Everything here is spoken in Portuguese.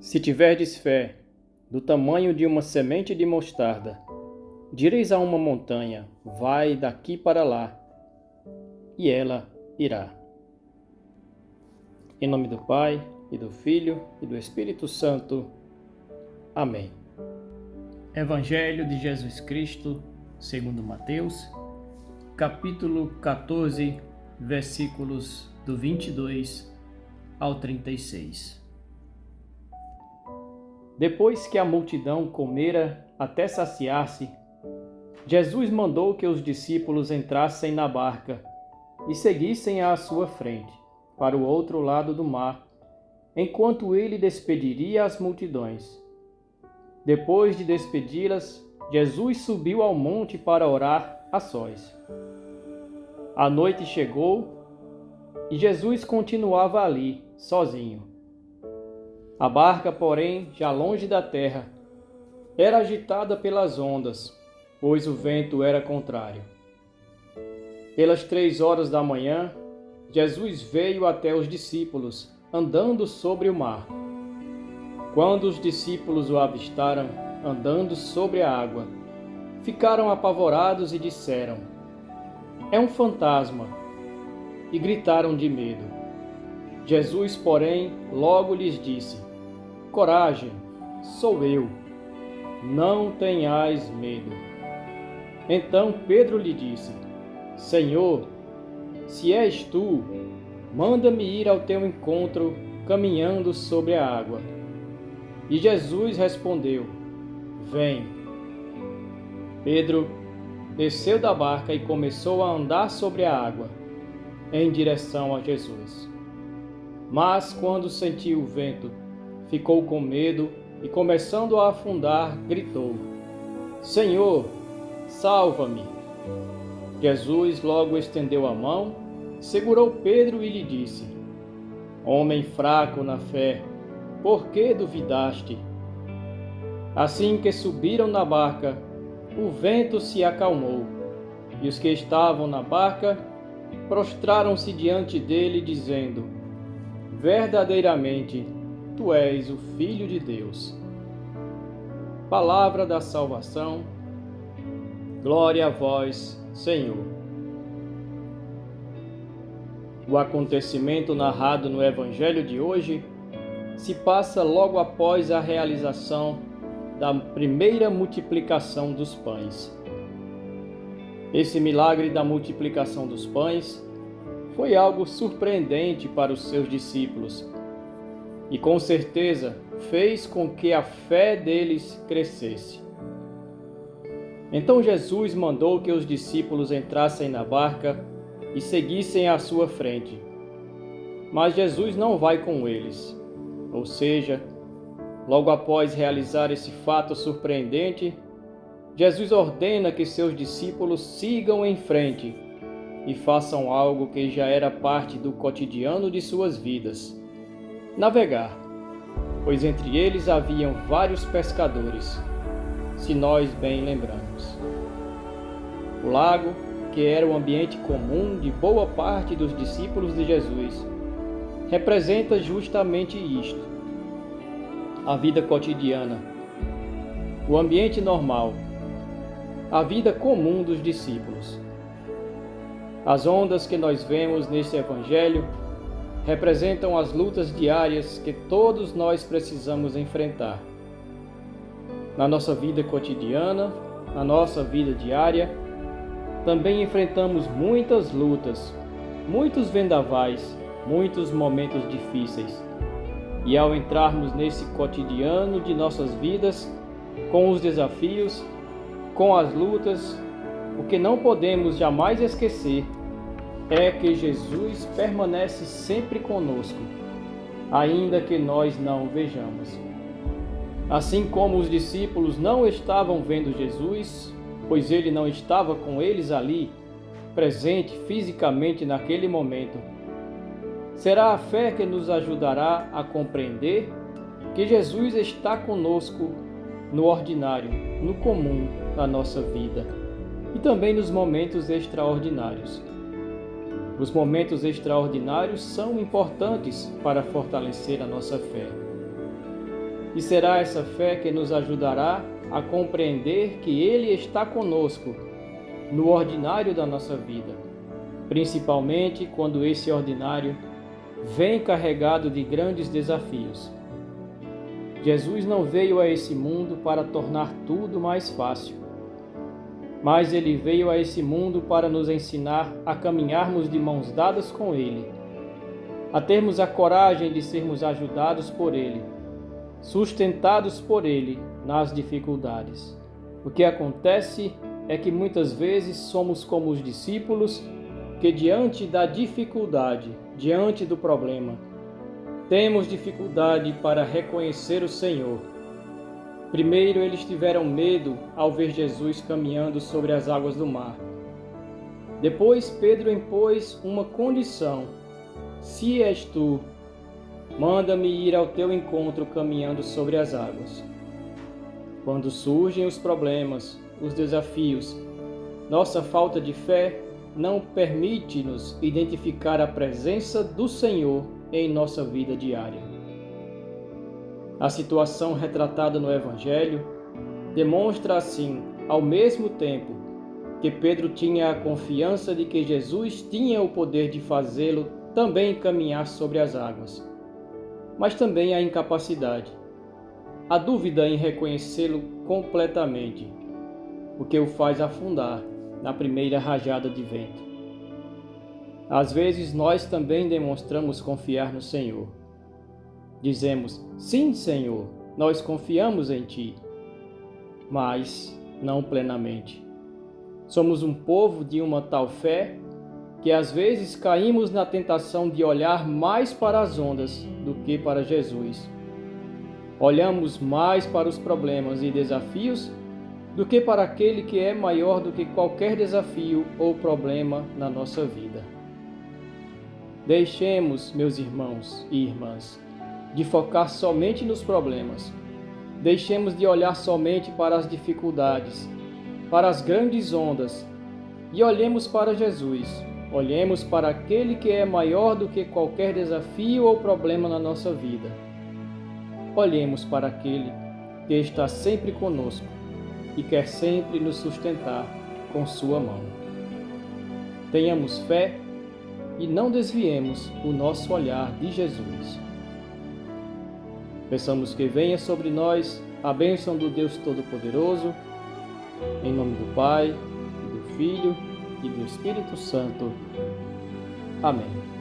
Se tiverdes fé, do tamanho de uma semente de mostarda, direis a uma montanha, vai daqui para lá, e ela irá. Em nome do Pai, e do Filho, e do Espírito Santo. Amém. Evangelho de Jesus Cristo, segundo Mateus, capítulo 14, versículos do 22 ao 36. Depois que a multidão comera até saciar-se, Jesus mandou que os discípulos entrassem na barca e seguissem à sua frente, para o outro lado do mar, enquanto ele despediria as multidões. Depois de despedi-las, Jesus subiu ao monte para orar a sós. A noite chegou e Jesus continuava ali, sozinho. A barca, porém, já longe da terra, era agitada pelas ondas, pois o vento era contrário. Pelas 3 horas da manhã, Jesus veio até os discípulos, andando sobre o mar. Quando os discípulos o avistaram, andando sobre a água, ficaram apavorados e disseram: "É um fantasma!" e gritaram de medo. Jesus, porém, logo lhes disse: "Coragem, sou eu, não tenhais medo." Então Pedro lhe disse: "Senhor, se és tu, manda-me ir ao teu encontro caminhando sobre a água." E Jesus respondeu: "Vem." Pedro desceu da barca e começou a andar sobre a água, em direção a Jesus. Mas quando sentiu o vento, ficou com medo e, começando a afundar, gritou: "Senhor, salva-me!" Jesus logo estendeu a mão, segurou Pedro e lhe disse: "Homem fraco na fé, por que duvidaste?" Assim que subiram na barca, o vento se acalmou, e os que estavam na barca prostraram-se diante dele, dizendo: "Verdadeiramente, tu és o Filho de Deus." Palavra da salvação. Glória a vós, Senhor. O acontecimento narrado no Evangelho de hoje se passa logo após a realização da primeira multiplicação dos pães. Esse milagre da multiplicação dos pães foi algo surpreendente para os seus discípulos e, com certeza, fez com que a fé deles crescesse. Então Jesus mandou que os discípulos entrassem na barca e seguissem à sua frente. Mas Jesus não vai com eles, ou seja, logo após realizar esse fato surpreendente, Jesus ordena que seus discípulos sigam em frente e façam algo que já era parte do cotidiano de suas vidas: navegar, pois entre eles haviam vários pescadores, se nós bem lembramos. O lago, que era o ambiente comum de boa parte dos discípulos de Jesus, representa justamente isto: a vida cotidiana, o ambiente normal, a vida comum dos discípulos. As ondas que nós vemos neste Evangelho representam as lutas diárias que todos nós precisamos enfrentar. Na nossa vida cotidiana, na nossa vida diária, também enfrentamos muitas lutas, muitos vendavais, muitos momentos difíceis. E ao entrarmos nesse cotidiano de nossas vidas, com os desafios, com as lutas, o que não podemos jamais esquecer é que Jesus permanece sempre conosco, ainda que nós não o vejamos. Assim como os discípulos não estavam vendo Jesus, pois ele não estava com eles ali, presente fisicamente naquele momento, será a fé que nos ajudará a compreender que Jesus está conosco no ordinário, no comum da nossa vida e também nos momentos extraordinários. Os momentos extraordinários são importantes para fortalecer a nossa fé. E será essa fé que nos ajudará a compreender que Ele está conosco no ordinário da nossa vida, principalmente quando esse ordinário vem carregado de grandes desafios. Jesus não veio a esse mundo para tornar tudo mais fácil, mas Ele veio a esse mundo para nos ensinar a caminharmos de mãos dadas com Ele, a termos a coragem de sermos ajudados por Ele, sustentados por Ele nas dificuldades. O que acontece é que muitas vezes somos como os discípulos que diante da dificuldade, diante do problema, temos dificuldade para reconhecer o Senhor. Primeiro, eles tiveram medo ao ver Jesus caminhando sobre as águas do mar. Depois, Pedro impôs uma condição: se és tu, manda-me ir ao teu encontro caminhando sobre as águas. Quando surgem os problemas, os desafios, nossa falta de fé não permite-nos identificar a presença do Senhor em nossa vida diária. A situação retratada no Evangelho demonstra assim, ao mesmo tempo, que Pedro tinha a confiança de que Jesus tinha o poder de fazê-lo também caminhar sobre as águas, mas também a incapacidade, a dúvida em reconhecê-lo completamente, o que o faz afundar na primeira rajada de vento. Às vezes nós também demonstramos confiar no Senhor. Dizemos: sim, Senhor, nós confiamos em Ti, mas não plenamente. Somos um povo de uma tal fé que às vezes caímos na tentação de olhar mais para as ondas do que para Jesus. Olhamos mais para os problemas e desafios do que para aquele que é maior do que qualquer desafio ou problema na nossa vida. Deixemos, meus irmãos e irmãs, de focar somente nos problemas. Deixemos de olhar somente para as dificuldades, para as grandes ondas, e olhemos para Jesus. Olhemos para aquele que é maior do que qualquer desafio ou problema na nossa vida. Olhemos para aquele que está sempre conosco e quer sempre nos sustentar com sua mão. Tenhamos fé e não desviemos o nosso olhar de Jesus. Peçamos que venha sobre nós a bênção do Deus Todo-Poderoso, em nome do Pai, do Filho e do Espírito Santo. Amém.